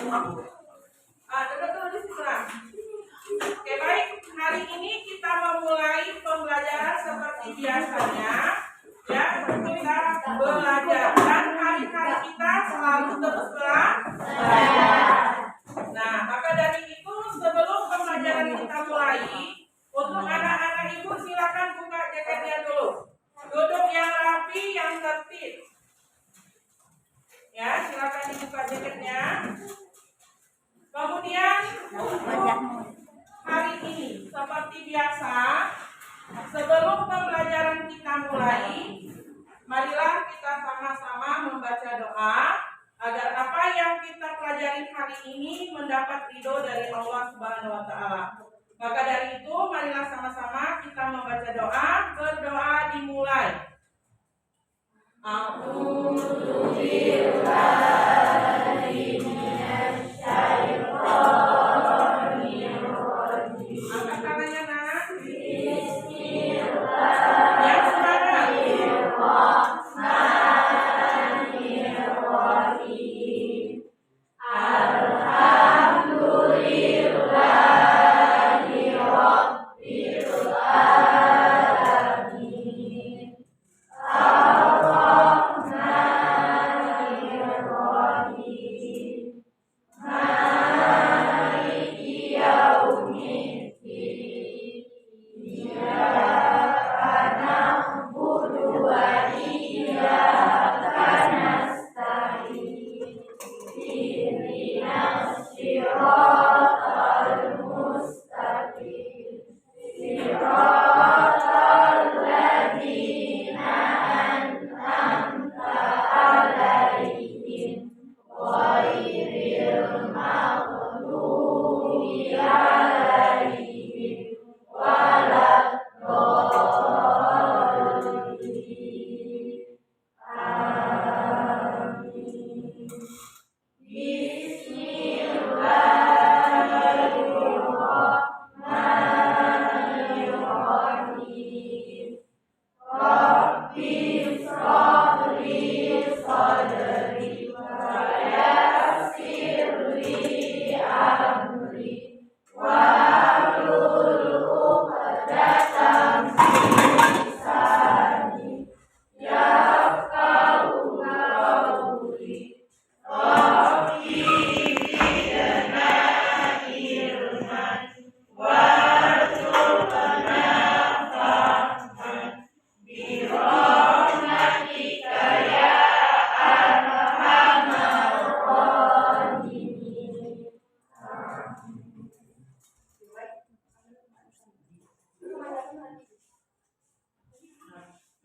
Duduk dulu di sebelah. Oke, baik. Hari ini kita memulai pembelajaran seperti biasanya. Ya, kita belajar dan hari-hari kita selalu terus belajar. Nah, maka dari itu sebelum pembelajaran kita mulai, untuk anak-anak ibu silakan buka jaketnya dulu. Duduk yang rapi, yang tertib. Ya, silakan dibuka jaketnya. Kemudian hari ini seperti biasa, sebelum pembelajaran kita mulai, marilah kita sama-sama membaca doa agar apa yang kita pelajari hari ini mendapat ridho dari Allah Subhanahu wa taala. Maka dari itu, marilah sama-sama kita membaca doa. Berdoa dimulai. Angkat tangannya, nak. Yang semangat.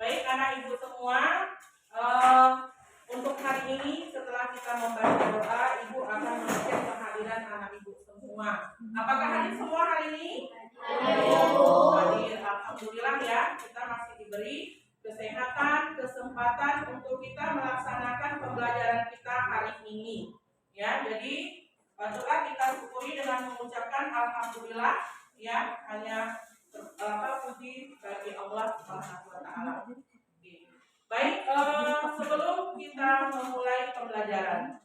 Baik anak ibu semua, untuk hari ini setelah kita membaca doa, ibu akan mengecek kehadiran anak ibu semua. Apakah hadir semua hari ini? Hadir. Alhamdulillah ya, kita masih diberi kesehatan, kesempatan untuk kita melaksanakan pembelajaran kita hari ini. Ya, jadi patutlah kita syukuri dengan mengucapkan alhamdulillah ya, hanya puji bagi Allah Subhanahu wa taala. Baik, sebelum kita memulai pembelajaran.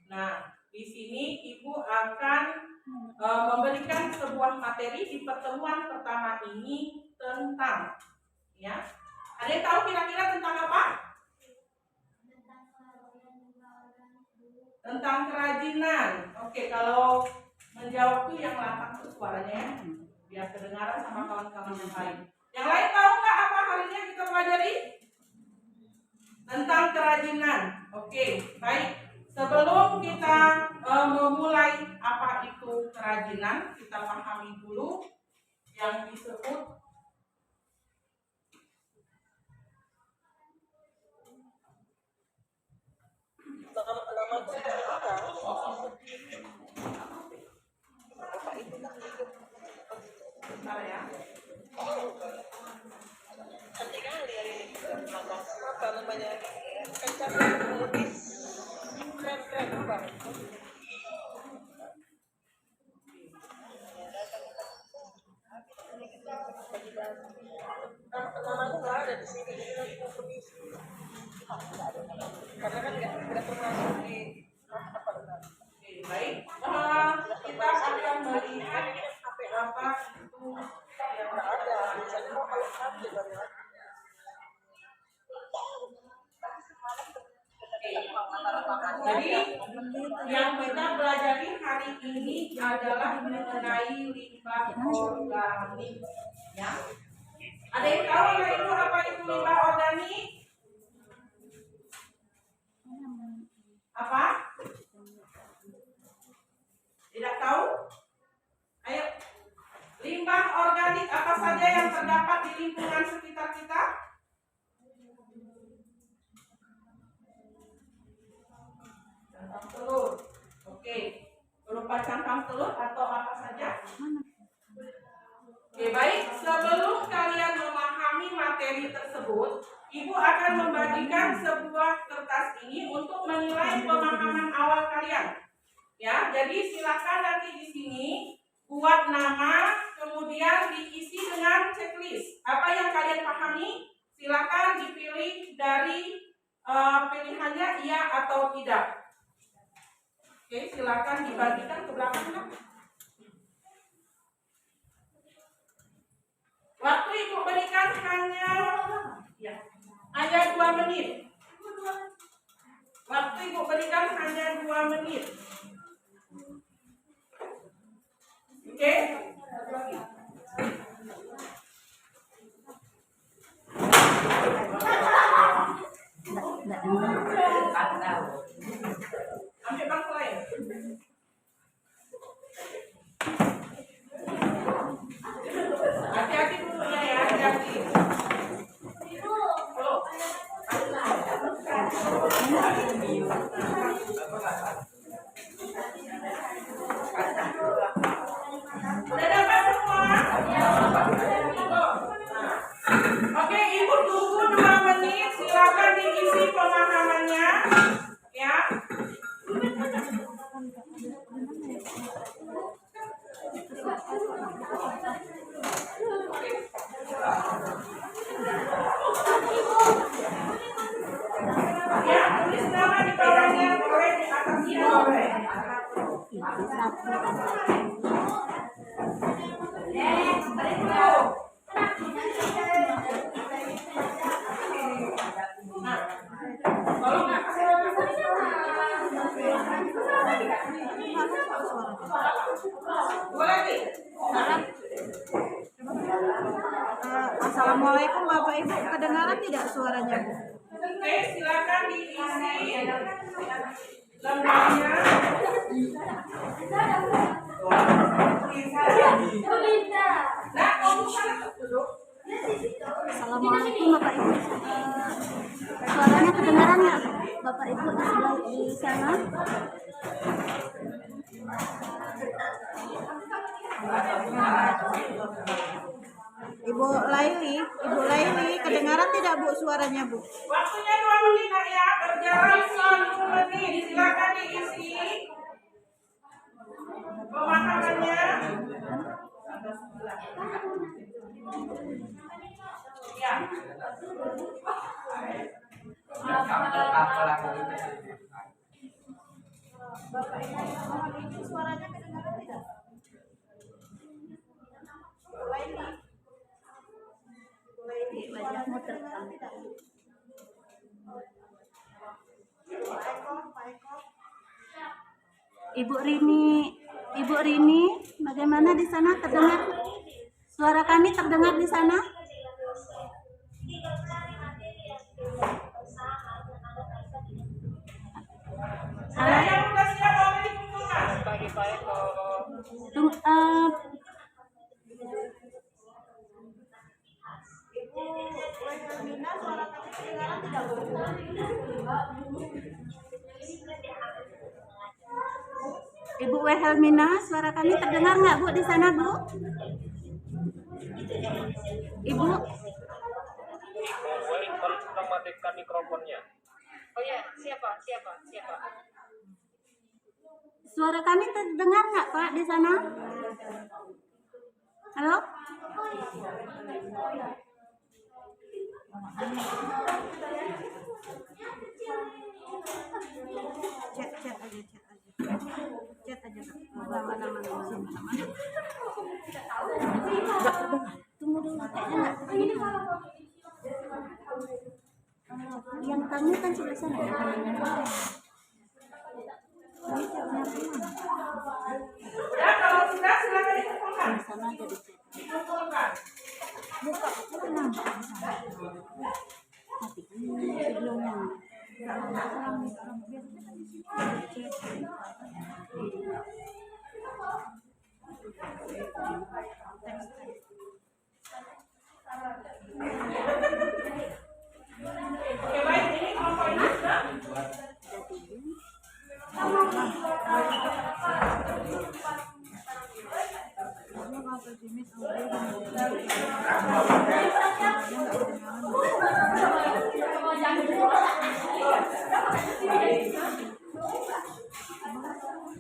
Nah, di sini Ibu akan memberikan sebuah materi di pertemuan pertama ini tentang ya. Ada yang tahu kira-kira tentang apa? Tentang kerajinan. Oke, kalau menjawab itu yang lantang tuh suaranya ya, biar kedengaran sama kawan-kawan yang lain. Yang lain tahu nggak apa hari ini yang kita pelajari? Tentang kerajinan. Oke, baik. Sebelum kita memulai apa itu kerajinan, kita pahami dulu yang disebut namanya nggak ada di sini, jadi kita permisi karena kan nggak termasuk di Jadi yang kita pelajari hari ini adalah mengenai limbah organik. Ya. Ada yang tahu nggak itu apa itu limbah organik? Apa? Tidak tahu? Ayo. Limbah organik apa saja yang terdapat di lingkungan sekitar kita? Cangkang telur. Oke. Berupa cangkang telur atau apa saja? Oke, baik. Sebelum kalian memahami materi tersebut, Ibu akan membagikan sebuah kertas ini untuk menilai pemahaman awal kalian. Ya, jadi silakan nanti di sini buat nama, kemudian diisi dengan checklist. Apa yang kalian pahami, silakan dipilih dari pilihannya iya atau tidak. Oke, silakan dibagikan ke belakang. Waktu Ibu berikan hanya 2 menit. Waktu Ibu berikan hanya 2 menit. Oke? Ambil bangku lain. Hati-hati dulu ya, hati-hati. Udah dapat semua? Oke, Ibu tunggu 2 menit. Silakan diisi pemahamannya. Ya. Ya, tulis nama di bawahnya, boleh di atasnya boleh. Assalamualaikum Bapak Ibu, kedengaran tidak suaranya? Oke, silakan diisi lembarnya. Nah, kamu sana duduk. Assalamualaikum Bapak Ibu. Suaranya kedengaran nggak Bapak Ibu di sebelah di sana? Ibu Laili, kedengaran tidak Bu suaranya Bu? Waktunya 2 menit nak ya, berjalan 1 menit. Silakan diisi pemahamannya. Ya. Bapak Ibu, suaranya kedengaran tidak? Ibu Rini, bagaimana di sana terdengar? Suara kami terdengar di sana? Ada yang sudah siap boleh dikumpulkan. Ibu Wehelmina, suara kami terdengar nggak Bu di sana Bu? Ibu? Kalau sudah matikan mikrofonnya. Oh ya, siapa? Suara kami terdengar nggak Pak di sana? Halo? Chat aja. Mana. Tunggu dulu kayaknya nggak. Yang kami kan sudah sana. Udah, kalau sudah silakan dikumpulkan. Sana jadi Dikumpulkan. buka kurang tapi sebelumnya orang biasanya kan di sini Oke, baik, ini kelompok ini sudah.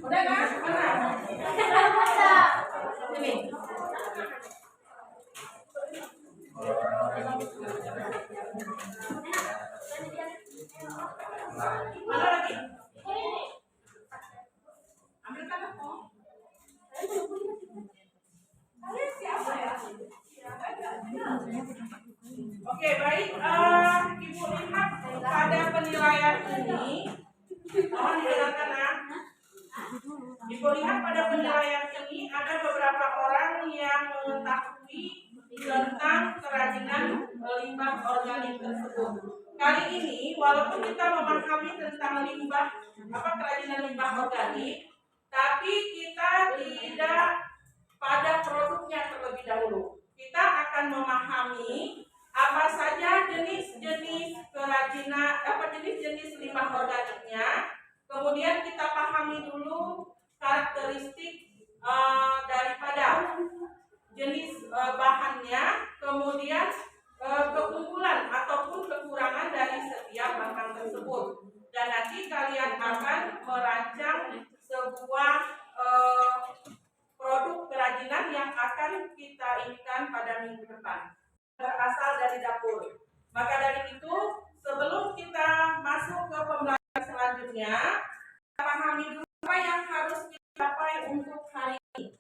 Udah kan? Mana? Ini. Mana lagi? Ambilkan aku. Oke, baik. Ibu lihat pada penilaian ini. Mohon didengarkan ya. Ibu lihat pada penilaian ini ada beberapa orang yang mengetahui tentang kerajinan limbah organik tersebut. Kali ini, walaupun kita memahami tentang kerajinan limbah organik, tapi kita tidak pada produknya terlebih dahulu. Kita akan memahami apa saja jenis-jenis kerajinan, jenis-jenis limbah organiknya. Kemudian kita pahami dulu karakteristik daripada jenis bahannya, kemudian keunggulan ataupun kekurangan dari setiap bahan tersebut. Dan nanti kalian akan merancang sebuah produk kerajinan yang akan kita inginkan pada minggu depan, berasal dari dapur. Maka dari itu, sebelum kita masuk ke pembelajaran selanjutnya, kita pahami dulu apa yang harus kita capai untuk hari ini.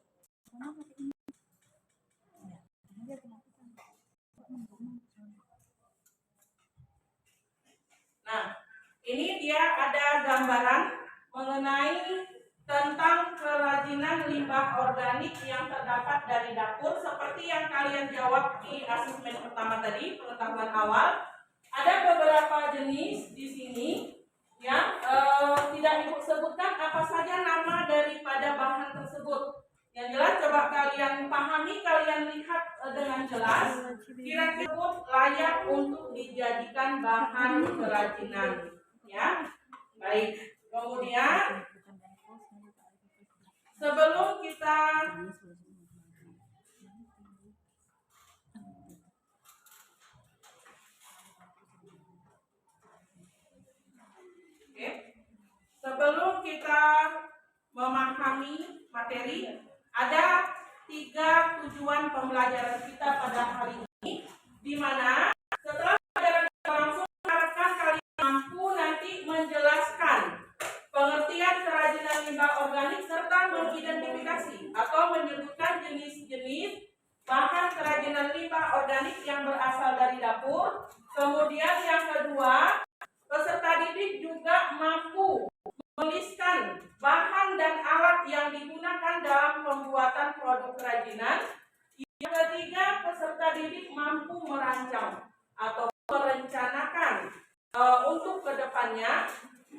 Nah, ini dia ada gambaran mengenai tentang kerajinan limbah organik yang terdapat dari dapur, seperti yang kalian jawab di asesmen pertama tadi, pengetahuan awal. Ada beberapa jenis di sini yang tidak Ibu sebutkan apa saja nama daripada bahan tersebut. Yang jelas coba kalian pahami, kalian lihat dengan jelas, kira-kira layak untuk dijadikan bahan kerajinan. Ya, baik. Kemudian sebelum kita memahami materi, ada 3 tujuan pembelajaran kita pada hari ini, di mana setelah pembelajaran berlangsung harapkan kalian mampu nanti menjelaskan pengertian kerajinan limbah organik serta mengidentifikasi atau menyebutkan jenis-jenis bahan kerajinan limbah organik yang berasal dari dapur. Kemudian yang kedua, peserta didik juga mampu menuliskan bahan dan alat yang digunakan dalam pembuatan produk kerajinan. Yang ketiga, peserta didik mampu merancang atau merencanakan untuk kedepannya,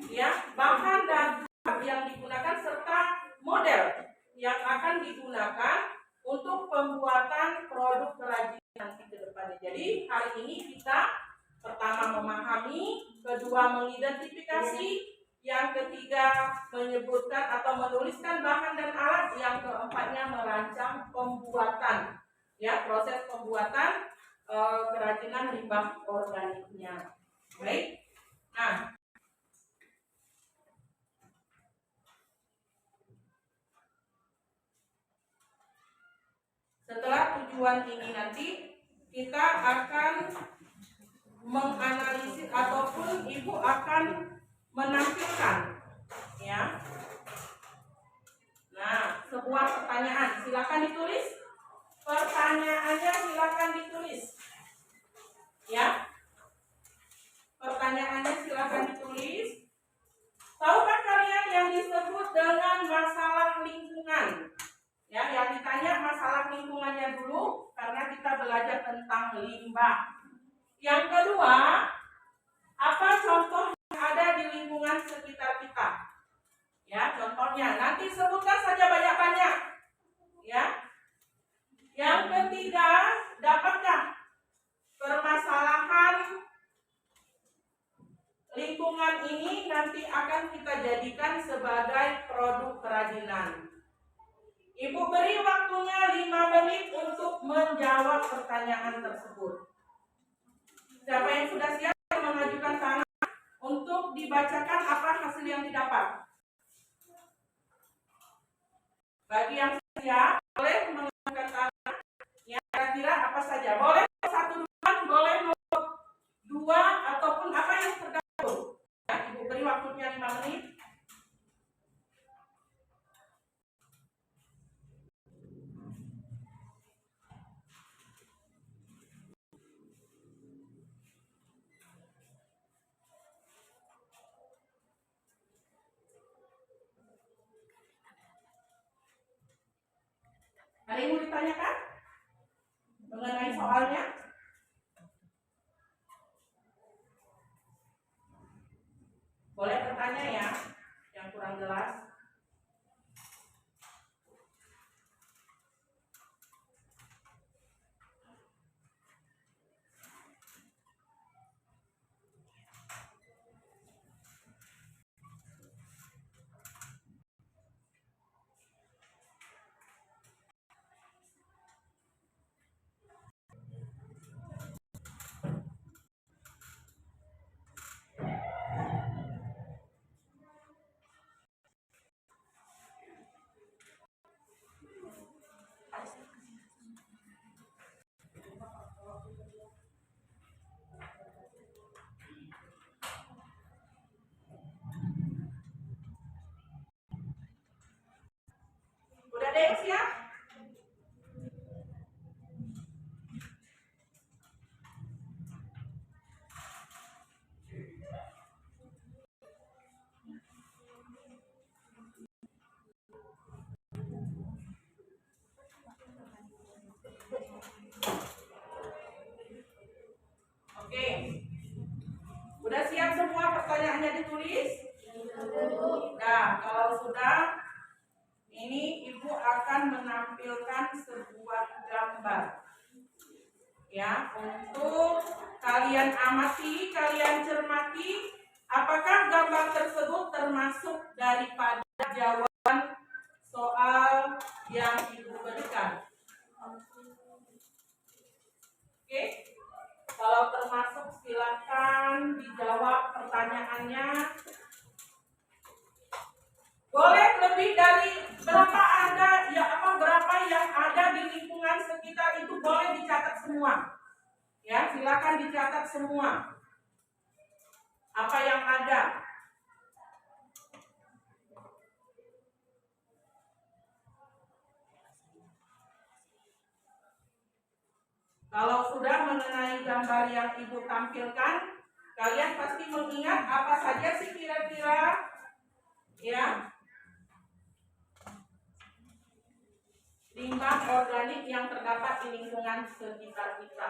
ya, bahan dan alat yang digunakan serta model yang akan digunakan untuk pembuatan produk kerajinan nanti ke depannya. Jadi hari ini kita pertama memahami, kedua mengidentifikasi, yang ketiga menyebutkan atau menuliskan bahan dan alat, yang keempatnya merancang pembuatan, ya, proses pembuatan kerajinan limbah organiknya. Baik. Nah, setelah tujuan ini nanti kita akan menganalisis ataupun Ibu akan menampilkan, ya. Nah, sebuah pertanyaan, silakan ditulis. Pertanyaannya silakan ditulis, ya. Pertanyaannya silakan ditulis. Tahukah kalian yang disebut dengan masalah lingkungan lingkungan. Ya, yang ditanya masalah lingkungannya dulu karena kita belajar tentang limbah. Yang kedua, apa contoh yang ada di lingkungan sekitar kita? Ya, contohnya nanti sebutkan saja banyak-banyak. Ya. Yang ketiga, dapatkah permasalahan lingkungan ini nanti akan kita jadikan sebagai produk kerajinan? Ibu beri waktunya 5 menit untuk menjawab pertanyaan tersebut. Siapa yang sudah siap mengajukan tangan untuk dibacakan apa hasil yang didapat? Bagi yang siap, boleh mengajukan tangan. Ya, kira-kira apa saja? Boleh satu duluan, boleh nomor 2 ataupun apa yang tergabung. Ya, Ibu beri waktunya 5 menit. Ada yang mau ditanyakan mengenai soalnya? Boleh bertanya ya, yang kurang jelas. Udah ada yang siap? Oke. Udah siap semua pertanyaannya ditulis? Nah, kalau sudah, ini Ibu akan menampilkan sebuah gambar. Ya, untuk kalian amati, kalian cermati, apakah gambar tersebut termasuk daripada jawaban soal yang Ibu berikan? Oke, kalau termasuk silakan dijawab pertanyaannya. Boleh lebih dari berapa ada berapa yang ada di lingkungan sekitar itu boleh dicatat semua. Ya, silakan dicatat semua. Apa yang ada? Kalau sudah mengenai gambar yang Ibu tampilkan, kalian pasti mengingat apa saja sih kira-kira? Ya, limbah organik yang terdapat di lingkungan sekitar kita.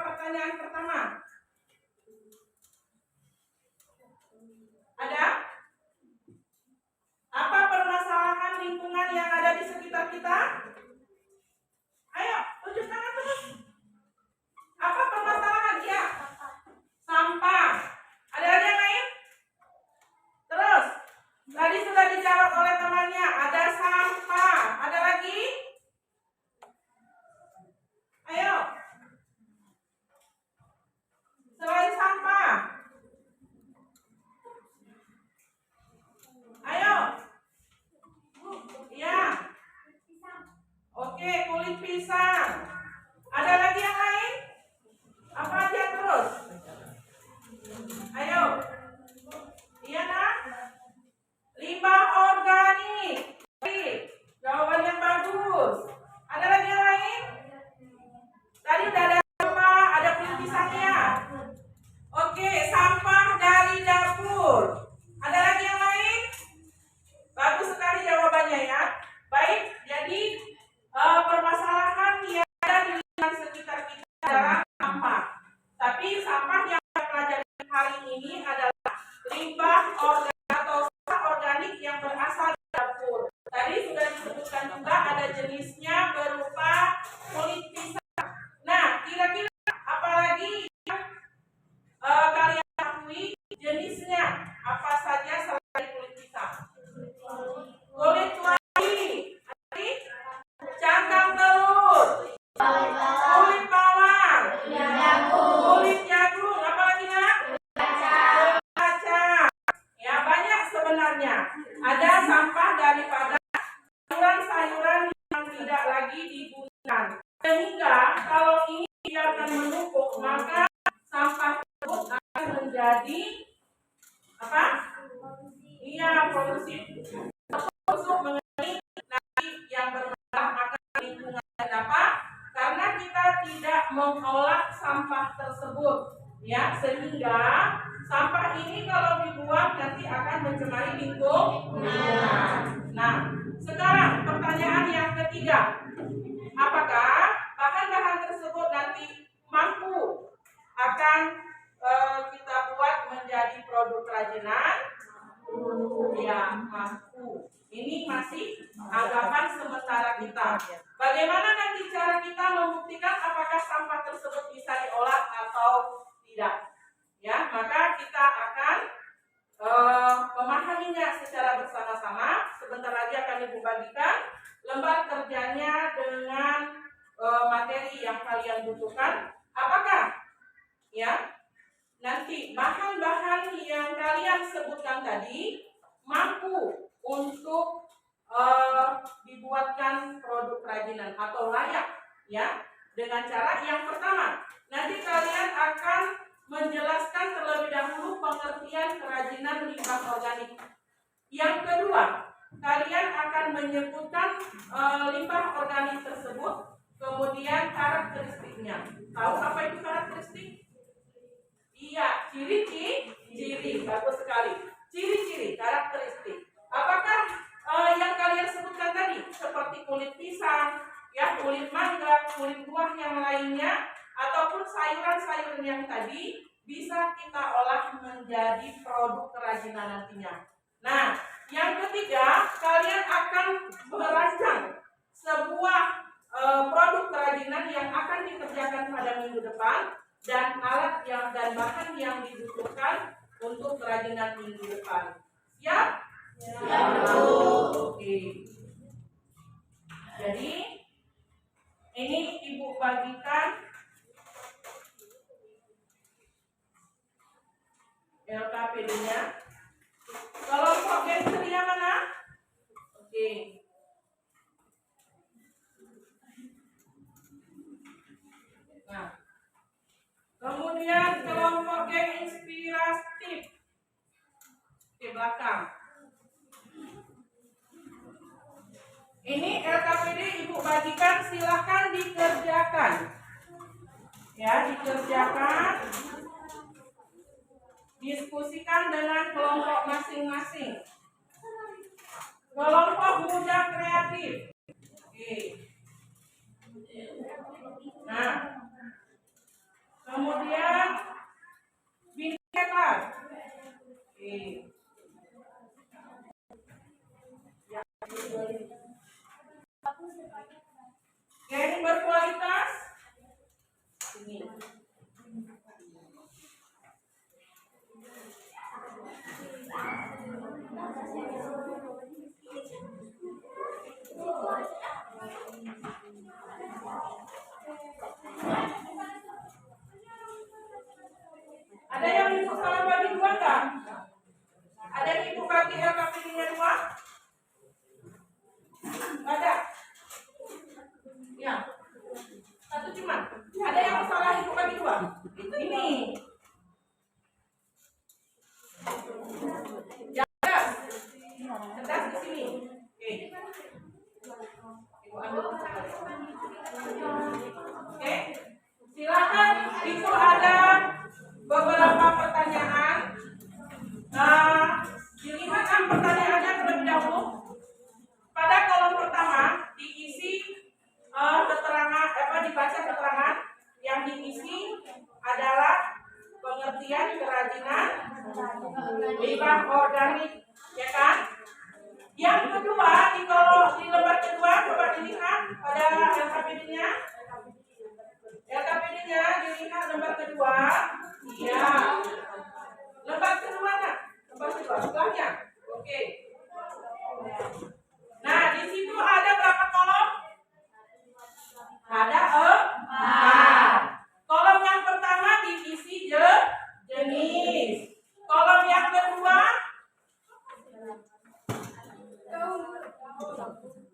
pertanyaan pertama? Ada? Apa permasalahan lingkungan yang ada di sekitar kita? Ayo, tunjuk tangan terus. Apa permasalahan? Ya. Sampah. Ada lagi yang lain? Terus. Tadi sudah dijawab oleh temannya. Ada sampah. Ada lagi? Ayo. Selain sampah. Ayo. Ya. Oke, kulit pisang. Ada lagi yang lain? Apa aja terus? Ayo. Iya nak? Limbah organik. Baik. Jawaban yang bagus. Ada lagi yang lain? Tadi udah ada sampah, ada kulit pisangnya. Oke, sampah dari dapur. Ada lagi yang lain? Bagus sekali jawabannya ya. Baik, jadi permasalahan yang ada di lingkungan sekitar kita adalah sampah. Tapi sampah yang kita pelajari hari ini adalah limbah organik atau sampah organik yang berasal dari dapur. Tadi sudah disebutkan juga ada jenisnya berupa kulit pisang. Nah, kira-kira apalagi yang kalian ketahui jenisnya apa saja selain kulit pisang? Kulit wangi, cangkang telur, kulit bawang, kulit jagung, apa lagi nak? Kacang. Ya banyak sebenarnya. Ada sampah daripada sayuran-sayuran yang tidak lagi digunakan. Sehingga kalau ini biarkan menumpuk, maka sampah tersebut akan menjadi apa? Iya, polusi. Untuk mengenai nanti yang bermasalah akan lingkungan dan apa? Karena kita tidak mengolah sampah tersebut, ya, sehingga sampah ini kalau dibuang nanti akan mencemari lingkungan. Nah, sekarang pertanyaan yang ketiga, apakah bahan-bahan tersebut nanti mampu akan kita buat menjadi produk kerajinan? Ya, mampu. Ini masih anggapan sementara kita. Bagaimana nanti cara kita membuktikan apakah sampah tersebut bisa diolah atau tidak? Ya, maka kita akan memahaminya secara bersama-sama. Sebentar lagi akan Ibu bagikan lembar kerjanya dengan materi yang kalian butuhkan. Apakah ya nanti bahan-bahan yang kalian sebutkan tadi mampu untuk dibuatkan produk kerajinan atau layak ya, dengan cara yang pertama nanti kalian akan menjelaskan terlebih dahulu pengertian kerajinan limbah organik. Yang kedua, kalian akan menyebutkan limbah organik tersebut, kemudian karakteristiknya. Tahu apa itu karakteristik? Iya, ciri-ciri. Bagus sekali. Ciri-ciri, karakteristik. Apakah yang kalian sebutkan tadi seperti kulit pisang, ya, kulit mangga, kulit buah yang lainnya, ataupun sayuran-sayuran yang tadi bisa kita olah menjadi produk kerajinan nantinya. Nah, yang ketiga, kalian akan merancang sebuah produk kerajinan yang akan dikerjakan pada minggu depan dan alat dan bahan yang dibutuhkan untuk kerajinan minggu depan. Siap? Oke. Jadi ini Ibu bagikan LKPD-nya. Kelompok chemistry mana? Oke. Nah, kemudian kelompok geng inspiratif di belakang. Ini LKPD Ibu bagikan, silahkan dikerjakan. Ya, dikerjakan. Diskusikan dengan kelompok masing-masing. Kelompok muda kreatif. Oke. Nah, ini. Cerdas. Cerdas di sini. Oke. Ibu ambil. Oke. Silakan, itu ada beberapa pertanyaan. Dilihat pertanyaannya terlebih dahulu. Pada kolom pertama diisi keterangan, dibaca keterangan. Yang diisi adalah pengertian kerajinan limbah organik, ya kan? Yang kedua, di lembar kedua coba dilihat pada LKPD-nya. LKPD-nya dilihat lembar kedua. Iya. Lembar kedua nak? Lembar kedua sebelahnya. Oke. Nah, di situ ada berapa kolom? Ada 4. Kolom yang pertama diisi jenis. Kolom yang kedua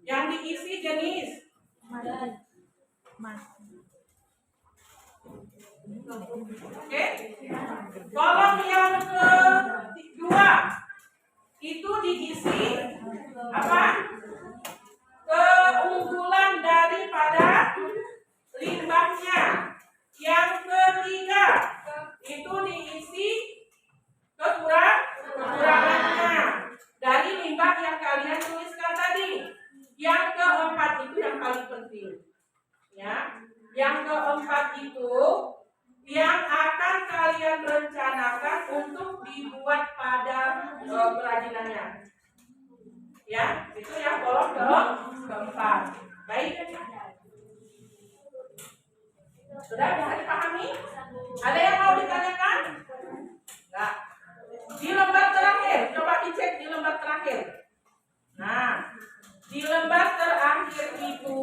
yang diisi jenis. Oke. Kolom yang kedua itu diisi apa? Keunggulan daripada limbahnya. Yang ketiga itu diisi kekurangannya dari limbah yang kalian tuliskan tadi. Yang keempat itu yang paling penting, ya. Yang keempat itu yang akan kalian rencanakan untuk dibuat pada kerajinannya. Ya, itu yang kolom keempat. Baik. Sudah bisa dipahami? Ada yang mau ditanyakan? Enggak. Di lembar terakhir, coba dicek di lembar terakhir. Nah, di lembar terakhir itu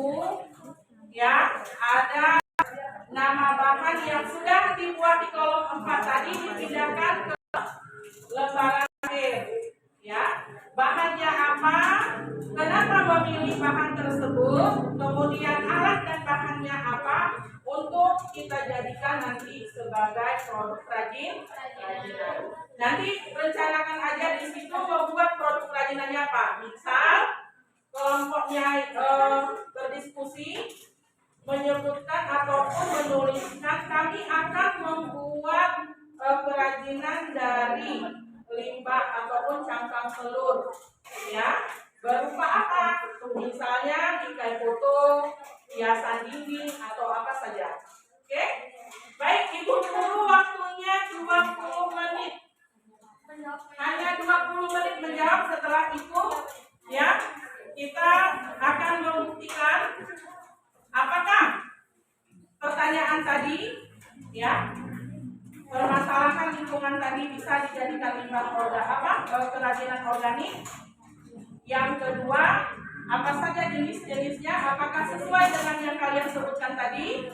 ya ada nama bahan yang sudah dibuat di kolom 4 tadi dipindahkan ke lembaran akhir. Ya, bahannya apa? Kenapa memilih bahan tersebut? Kemudian alat dan bahannya apa? Untuk kita jadikan nanti sebagai produk kerajinan. Nanti rencanakan aja di situ membuat produk kerajinannya apa? Misal kelompoknya berdiskusi menyebutkan ataupun menuliskan kami akan membuat kerajinan dari limbah ataupun cangkang telur, ya, berupa apa? Misalnya bingkai foto, hiasan dinding atau apa saja. Oke? Baik, Ibu tunggu waktunya 20 menit. Hanya 20 menit menjawab. Setelah itu ya kita akan membuktikan apakah pertanyaan tadi ya permasalahan lingkungan tadi bisa dijadikan limbah kerajinan organik. Yang kedua, apa saja jenis-jenisnya, apakah sesuai dengan yang kalian sebutkan tadi?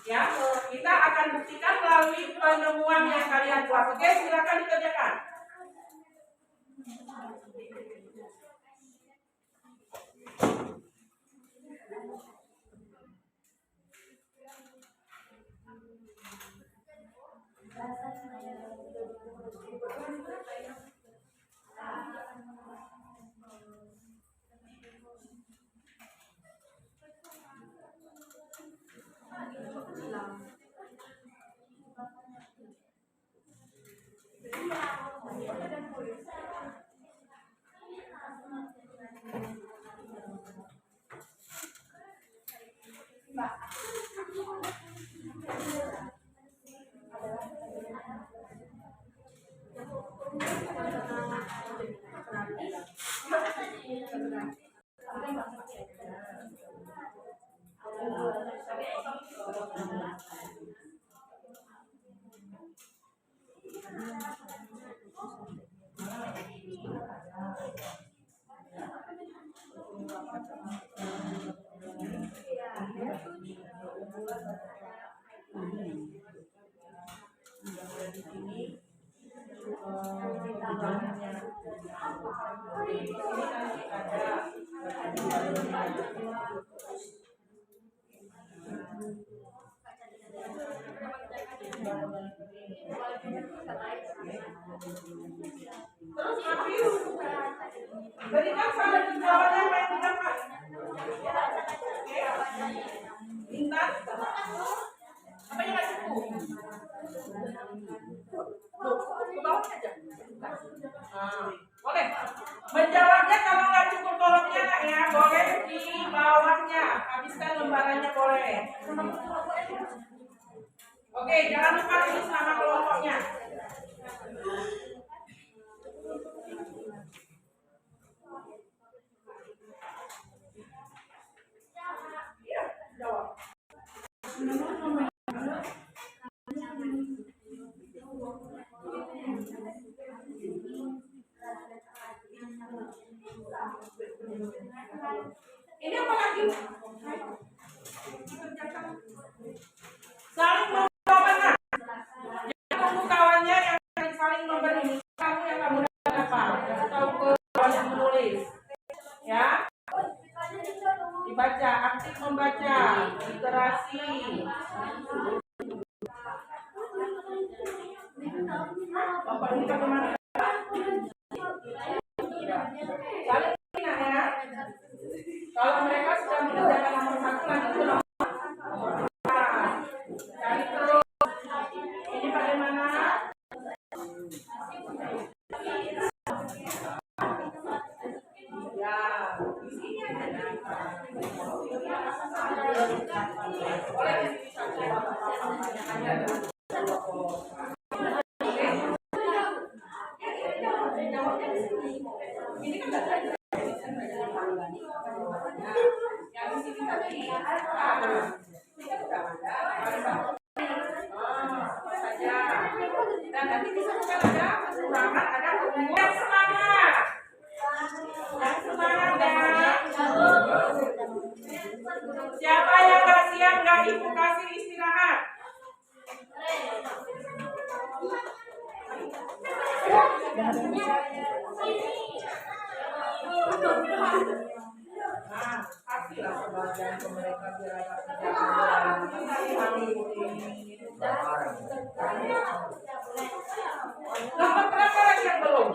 Ya, kita akan buktikan melalui penemuan yang kalian buat. Oke, silakan dikerjakan. Terus Hafiz, berikan saran jawabannya apa yang didapat. Oke. Intan, apa yang nggak cukup? Loh, ke bawah aja. Nah, boleh. Menjawabnya kalau nggak cukup kolomnya nak ya, boleh di bawahnya. Habiskan lembarannya boleh. Oke, jangan lupa tulis nama kelompoknya. Iya, jawab. Ini apa lagi? Saling memberi mana? Yang tunggu kawannya yang saling memberi. Kamu yang kamu dapat apa? Kasih tahu ke kawan yang menulis. Ya. Dibaca, aktif membaca, literasi. Bapak ini bagaimana? Saling ya. Kalau mereka sudah mengerjakan nomor 1 lanjut ke nomor 2. Cari terus. Ini bagaimana? Ya, di sini ada. Boleh di sini saja Bapak-bapak aja. Ini kan enggak ada. Yang di sini tadi saja. Dan nanti bisa bukan ada kekurangan, ada kelebihan. Semangat. Yang semangat ya. Siapa yang nggak siap nggak ibu kasih istirahat. Nah, kasihlah sebagian ke mereka biar agak nomor berapa lagi yang belum?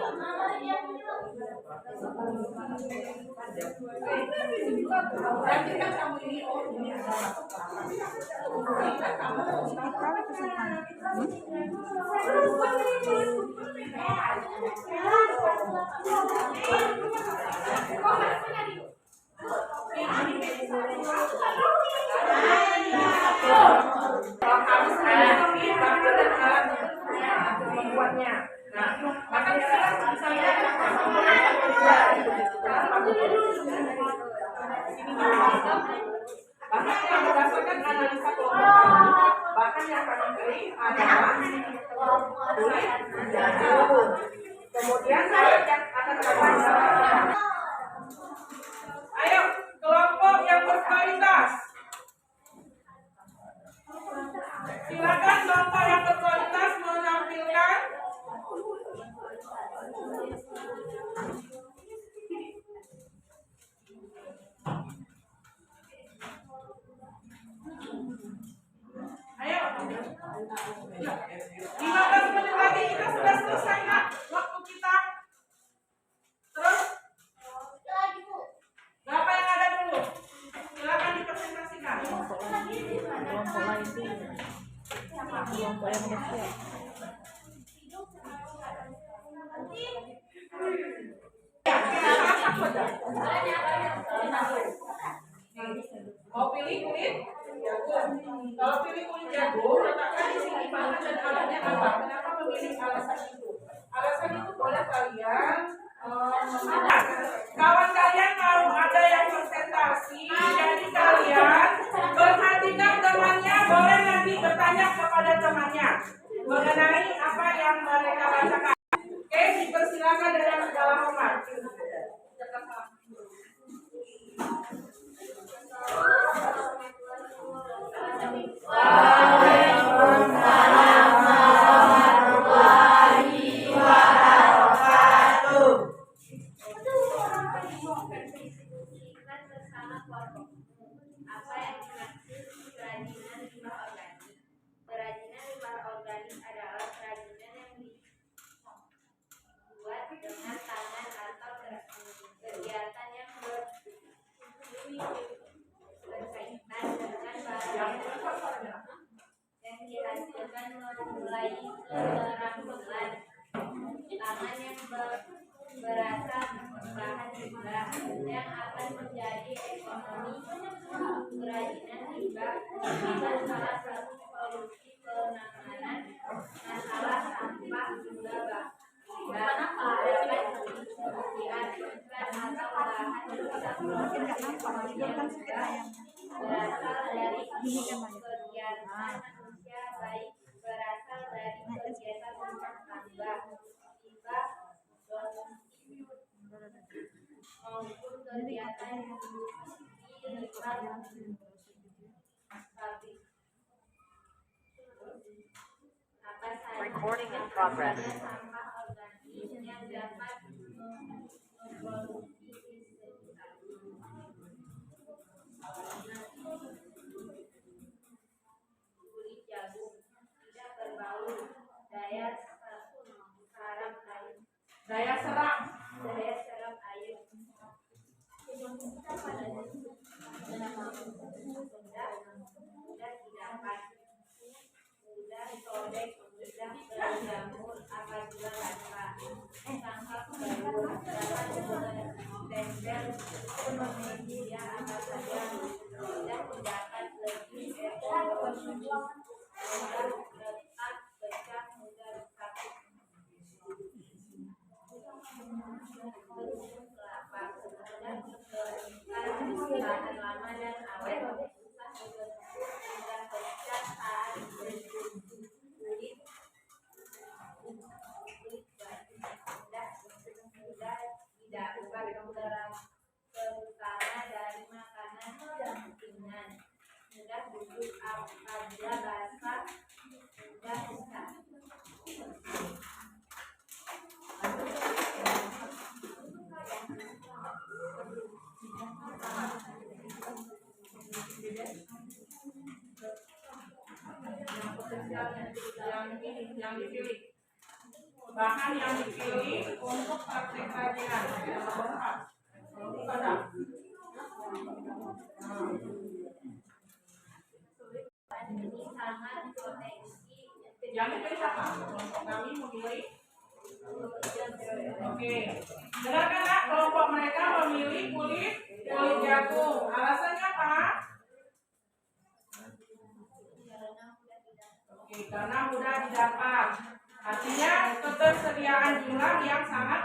Berarti kan kamu ini ini adalah membuatnya. Nah, maka misalnya bahkan yang berdasarkan analisa kelompok bahkan yang akan diberi adalah tulis kemudian yang akan terbaca. Ayo kelompok yang berkualitas, silakan kelompok yang berkualitas menampilkan ayo 15 menit lagi kita sudah selesai nak waktu kita. Terus berapa yang ada dulu? Silakan dipresentasikan. Kelompok lain itu kelompok yang udah siap. Mau pilih kulit jago. Kalau pilih kulit jago, letakkan di sini bahan dan alatnya apa? Kenapa memilih alasan itu? Alasan itu boleh kalian kawan kalian mau ada yang presentasi, jadi kalian perhatikan temannya, boleh nanti bertanya kepada temannya mengenai apa yang mereka bacakan. Oke, dipersilakan dengan segala hormat. Apa yang dimaksud kerajinan limbah organik? Kerajinan limbah organik adalah dihasilkan memulai keterampilan tangan yang berasal bahan limbah yang akan menjadi ekonomi kerajinan limbah adalah salah satu solusi penanganan masalah sampah limbah dapat dihasilkan atau bahan berasal dari kegiatan manusia baik berasal dari kegiatan rumah tangga limbah maupun kegiatan industri limbah pabrik. Apa saja Recording in progress. sampah organik yang dapat memproduksi kulit jagung tidak berbau, daya serap air mudah didapat, mudah sobek, mudah berjamur apabila basah. Sampah baru dapat ditempel media apa saja, mudah didapat lebih ekonomi, mudah retak, pecah, mudah rusak. Kelapa mudah dikeringkan, tahan lama dan awet, susah dibentuk, mudah pecah saat berjumpa. Kulit batu mudah didapat terutama dari makanan yang ringan, mudah busuk apabila basah, mudah rusak. yang dipilih bahan yang dipilih untuk praktek kerajinan Ini sangat proteksi yang dipilih apa? Kelompok kami memilih. Oke, dengarkan nak, kelompok mereka memilih kulit jagung. Alasannya apa? Oke, karena mudah didapat. Artinya ketersediaan jumlah yang sangat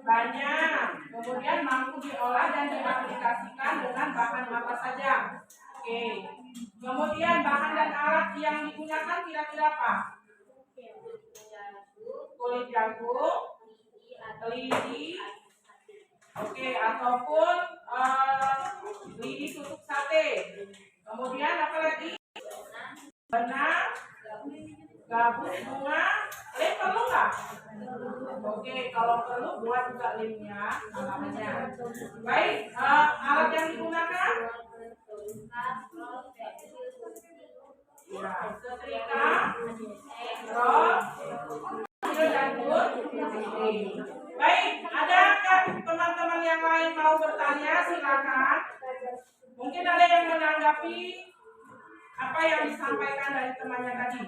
banyak. Kemudian mampu diolah dan diaplikasikan dengan bahan apa saja. Oke. Kemudian bahan dan alat yang digunakan kira-kira apa? Kulit jagung, lidi, oke, ataupun lidi tusuk sate. Kemudian apa lagi? Benang, gabus bunga, lem perlu nggak? Oke, kalau perlu buat juga lemnya, namanya. Baik, alat yang digunakan? Ya, setrika, roll, dan wood. Baik, adakah teman-teman yang lain mau bertanya? Silakan. Mungkin ada yang menanggapi apa yang disampaikan dari temannya tadi.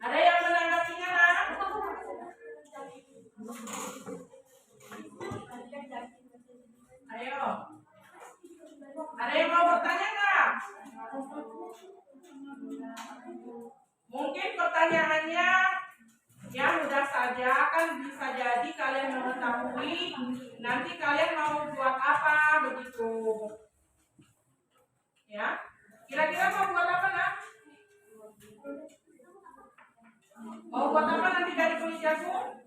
Ada yang menanggapinya, nak? Ayo. Ada yang mau bertanya nggak? Mungkin pertanyaannya ya mudah saja, kan bisa jadi kalian mengetahui nanti kalian mau buat apa begitu. Ya, kira-kira mau buat apa nak? Mau buat apa nanti dari kulit jagung?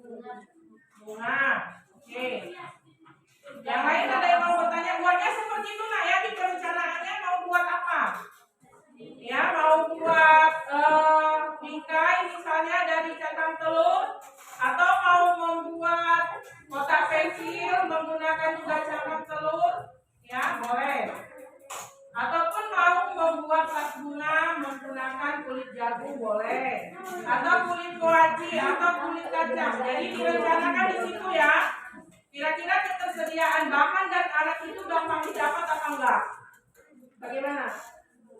Bunga. Oke. Yang lain ada yang mau bertanya, buatnya seperti itu nak ya, di perencanaannya mau buat apa? Ya, mau buat bingkai misalnya dari cangkang telur, atau mau membuat kotak pensil menggunakan juga cangkang telur, ya boleh. Ataupun mau membuat tas bunga menggunakan kulit jagung boleh, atau kulit koaci atau kulit kacang. Jadi direncanakan di situ ya. Kira-kira ketersediaan bahan dan alat itu gampang didapat apa enggak? Bagaimana?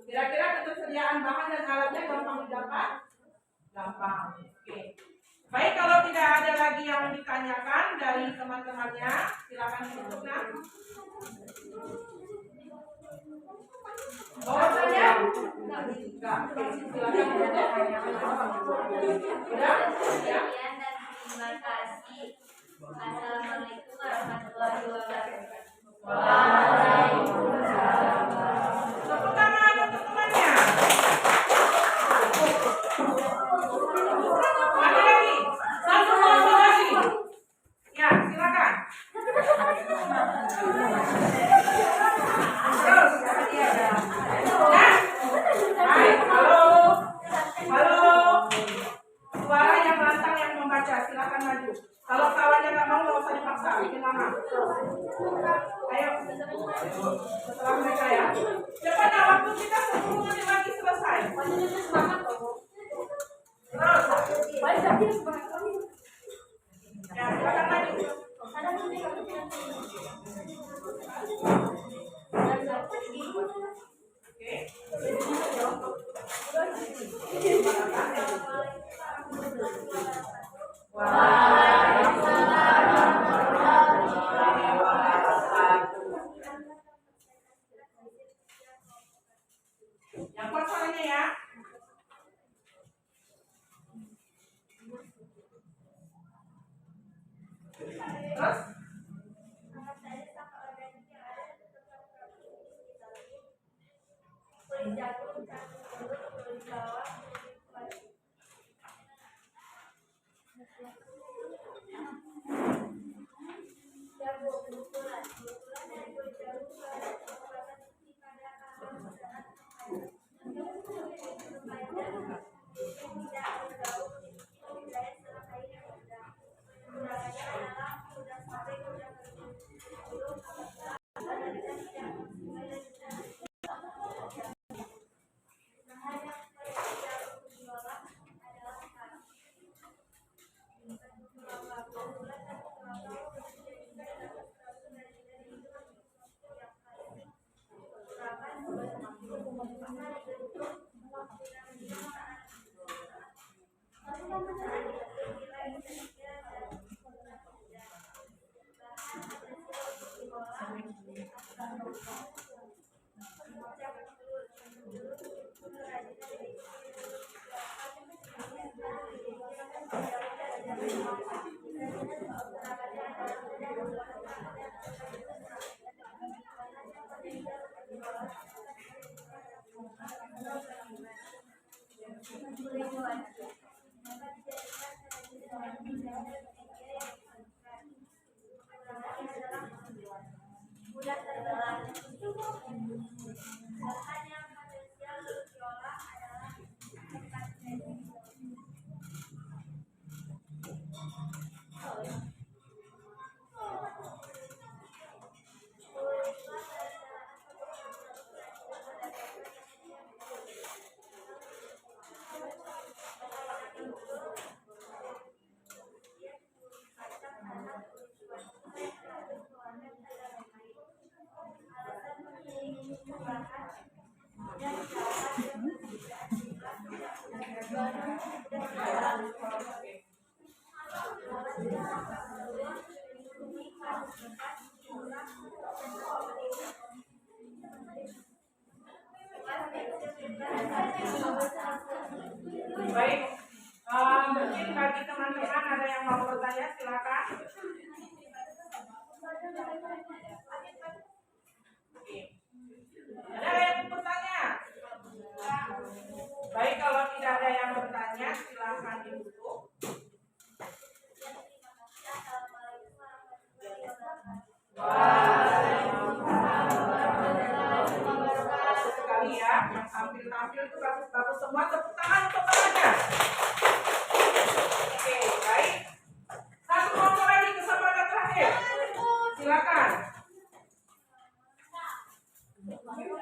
Kira-kira ketersediaan bahan dan alatnya gampang didapat? Gampang. Oke. Baik, kalau tidak ada lagi yang ditanyakan dari teman-temannya, silakan ditutup nah. Bahwasanya enggak. Oke, silakan ditutup. Sudah? Ya. Sekian dan terima kasih. Assalamualaikum warahmatullahi wabarakatuh. Tepuk tangan untuk temannya. Ada lagi? Satu lagi. Ya, silakan. Terus. Ya. Baik, halo. Halo. Suara yang lantang yang membaca, silakan maju. Kalau kawannya nggak mau, nggak usah dipaksa, bikin lama. Ayo, setelah mereka ya. Cepat, nah, waktu kita 10 menit lagi selesai. Terus. Ya, silakan maju. Oke. Yang kuat suaranya ya. Terus? Baik, mungkin bagi teman-teman ada yang mau bertanya, silakan. Oke. Ada yang mau bertanya? Baik, kalau tidak ada yang bertanya, silakan ditutup. Sekali ya, yang tampil-tampil itu bagus-bagus semua. Tepuk tangan untuk temannya. Oke, baik. Satu kelompok lagi, kesempatan terakhir. Silakan.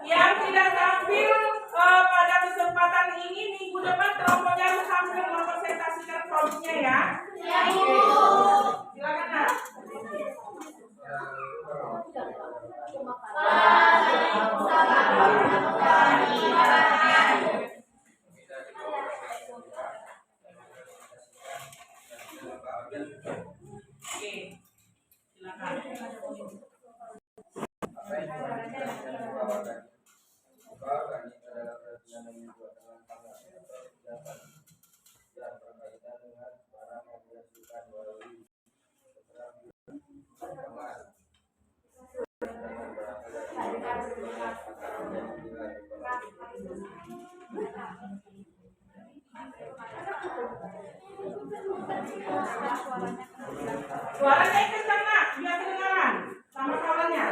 Yang tidak tampil pada kesempatan ini, minggu depan kelompoknya harus tampil mempresentasikan produknya ya. Oke. Silakan Nak. Waalaikumsalam. Kami adalah kerajaan yang dibuat dengan tangan atau kegiatan yang berkaitan dengan barang yang dihasilkan melalui keterampilan tangan dan berasal dari atau yang dinilai Suaranya kencang nak, biar kedengaran sama kawannya.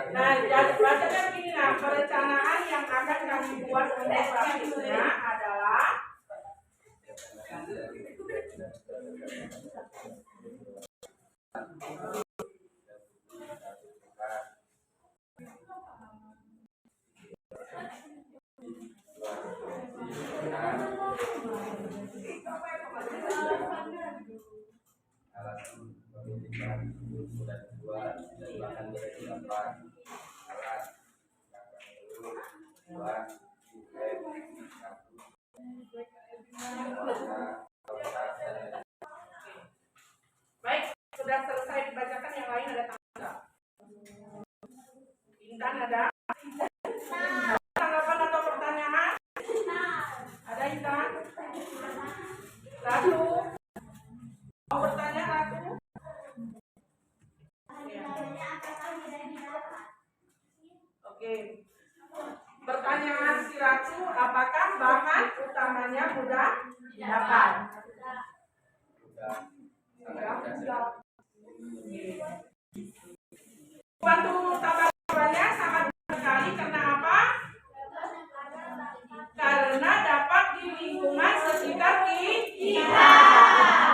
Nah, bacakan begini nah, perencanaan yang akan kami buat untuk praktisnya adalah alat pemilikan dan buat dan bahan dari tempat alat buat baik, sudah selesai dibacakan yang lain ada tanggal. Intan ada? Tanggapan atau pertanyaan? Ada Intan? Ratu? Mau bertanya Ratu? Oke. Pertanyaan si Ratu, apakah bahan utamanya mudah didapat? Waktu tambah jawabannya sangat mudah sekali karena apa? Karena dapat di lingkungan sekitar kita.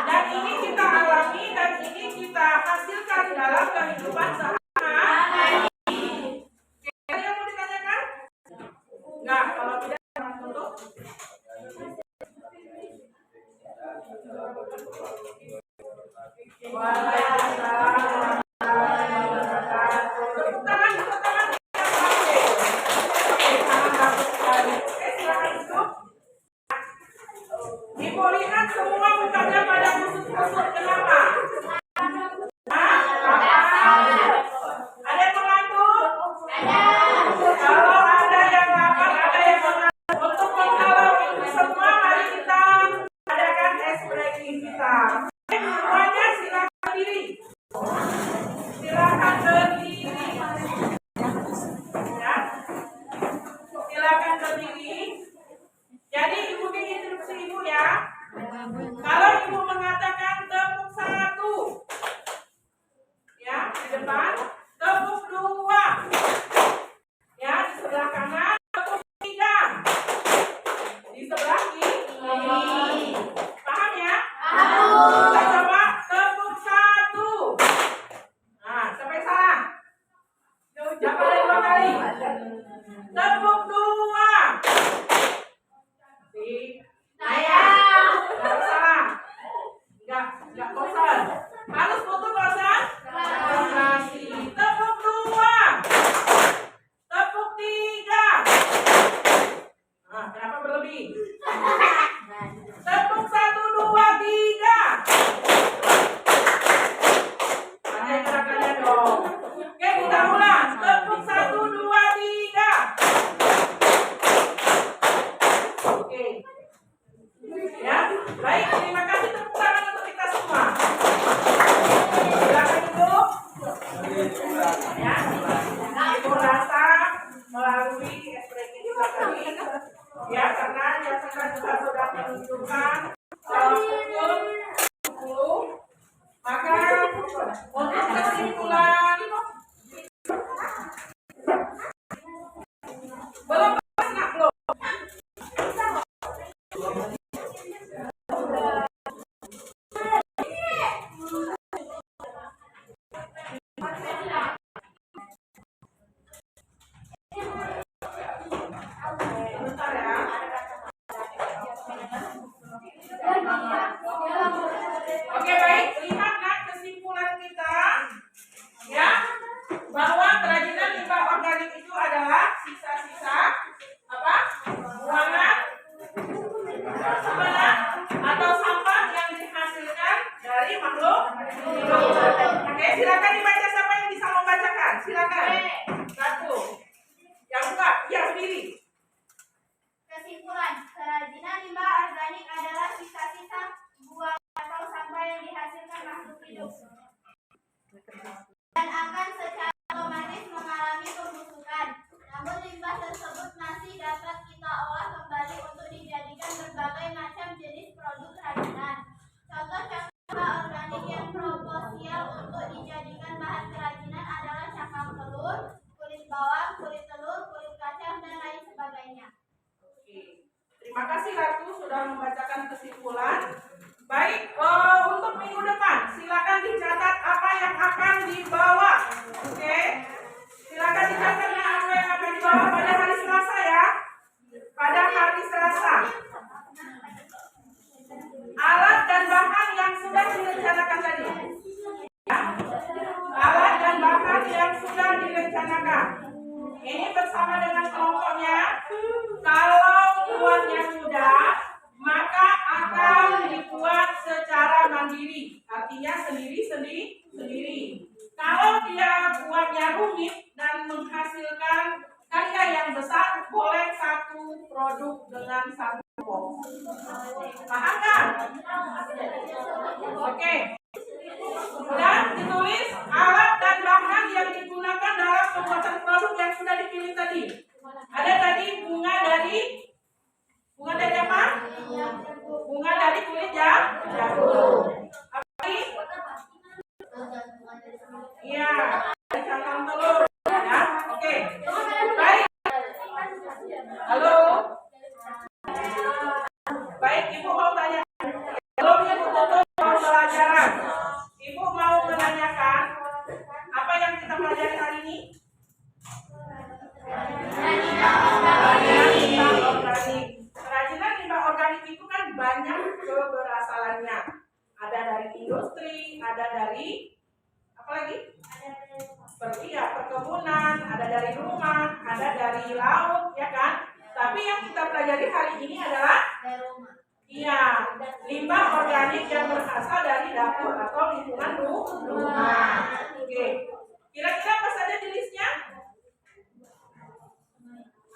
Dan ini kita alami dan ini kita hasilkan dalam kehidupan sehari-hari. Ada yang mau ditanyakan? Enggak, kalau tidak jangan tutup. Waalaikumsalam. Tepuk tangan, tepuk tangan. Oke, sangat bagus sekali. Oke, silakan duduk. Ibu lihat semua mukanya pada kusut-kusut. Kenapa? Hah? Ada yang mengantuk? Kalau ada yang lapar, ada yang mengantuk. Untuk menghalau itu semua, mari kita adakan ekspresi kita. Semuanya silakan berdiri. Silakan berdiri. Ya. Silakan berdiri. Jadi ibu bikin instruksi ibu ya. Kalau ibu mengatakan tepuk 1, ya di depan, tepuk 2, ya di sebelah kanan, tepuk 3, di sebelah kiri. Paham ya? Kita coba tepuk 1. Nah, sampai salah. Jangan ada 2 kali. Tepuk 2. Enggak salah. Enggak bosan. Harus foto bosan? Konsentrasi. Tepuk 2. Tepuk 3. Nah, kenapa berlebih? Tepuk 1, 2, 3. Pandai gerakannya dong. Oke, kita ulang. Tepuk 1, 2, 3. Oke. menunjukkan pukul 10. Maka untuk kesimpulan belum nak belum. Bentar ya. Oke baik, lihat nak kesimpulan kita ya bahwa kerajinan limbah organik itu adalah sisa-sisa apa? Buangan sebenarnya atau sampah yang dihasilkan dari makhluk hidup. Oke, silakan dibaca, siapa yang bisa membacakan? Silakan. Satu. Yang dua, ya sendiri. Kesimpulan, kerajinan limbah organik adalah sisa-sisa buang atau sampah yang dihasilkan makhluk hidup dan akan secara otomatis mengalami pembusukan. Namun limbah tersebut masih dapat kita olah kembali untuk dijadikan berbagai macam jenis produk kerajinan. Contoh-contoh limbah organik yang proposial untuk dijadikan bahan kerajinan adalah cangkang telur, kulit bawang, kulit telur, kulit kacang, dan lain sebagainya. Terima kasih Ratu sudah membacakan kesimpulan. Baik, untuk minggu depan silakan dicatat apa yang akan dibawa. Oke, silakan dicatatnya apa yang akan dibawa pada hari Selasa ya. Pada hari Selasa. Alat dan bahan yang sudah direncanakan tadi. Ya. Alat dan bahan yang sudah direncanakan. Ini bersama dengan kelompoknya. Kalau buatnya sudah, maka akan dibuat secara mandiri, artinya sendiri. Kalau dia buatnya rumit dan menghasilkan karya yang besar, boleh satu produk dengan satu box. Paham kan? Oke. Dan ditulis alat dan bahan yang digunakan dalam pembuatan produk yang sudah dipilih tadi. Ada tadi bunga dari apa? Bunga dari kulit jagung. Apa lagi? Iya, dari cangkang telur. Ya, oke. Baik. Halo. Baik, Ibu mau tanya. Belum Ibu tutup pembelajaran. Ibu mau menanyakan apa yang kita pelajari hari ini? Kerajinan limbah organik itu kan banyak keberasalannya. Ada dari industri, ada dari apa lagi? Seperti ya perkebunan, ada dari rumah, ada dari laut, ya kan? Tapi yang kita pelajari hari ini adalah limbah organik yang berasal dari dapur atau lingkungan rumah. Oke. Kira-kira apa saja jenisnya?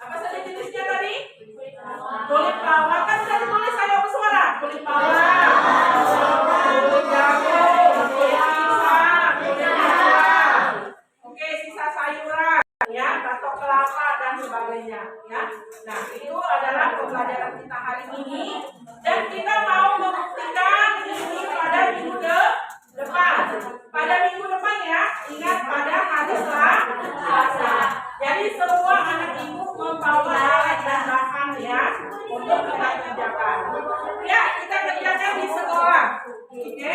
Apa saja jenisnya tadi? Kulit bawang, kan sudah ditulis saya bersuara. Kulit bawang, kulit jagung, kulit pisang, kulit kacang. Oke, sisa sayuran, ya, batok kelapa dan sebagainya, ya. Nah, itu adalah pembelajaran kita hari ini, dan kita mau membuktikan ini pada minggu depan. Pada minggu depan ya, ingat pada hari Selasa. Jadi semua anak ibu membawa alat dan bahan ya untuk kita kerjakan. Ya, kita kerjakan di sekolah. Oke.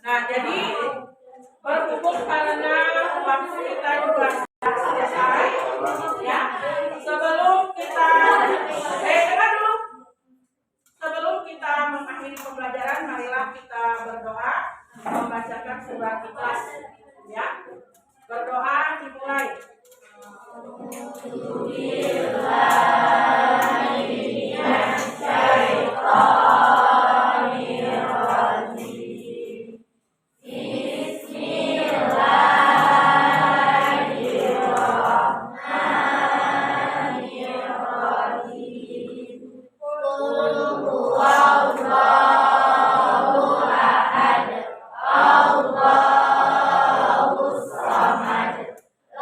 Nah, jadi berhubung karena waktu kita juga sudah selesai, ya. Sebelum kita dengar dulu. Sebelum kita mengakhiri pembelajaran, marilah kita berdoa, membacakan surat Ikhlas, ya. Berdoa dimulai.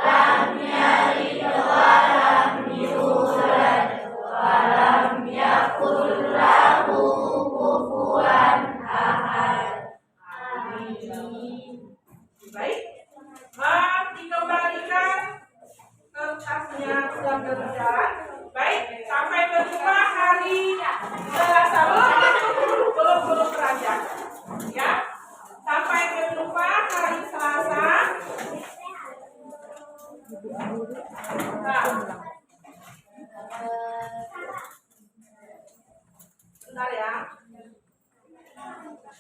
Lam yalid wa lam yulad tugasnya sedang berjalan. Baik, sampai berjumpa hari Selasa. Belum beranjak. Ya, sampai berjumpa hari Selasa. Nah, bentar ya. Jangan lupa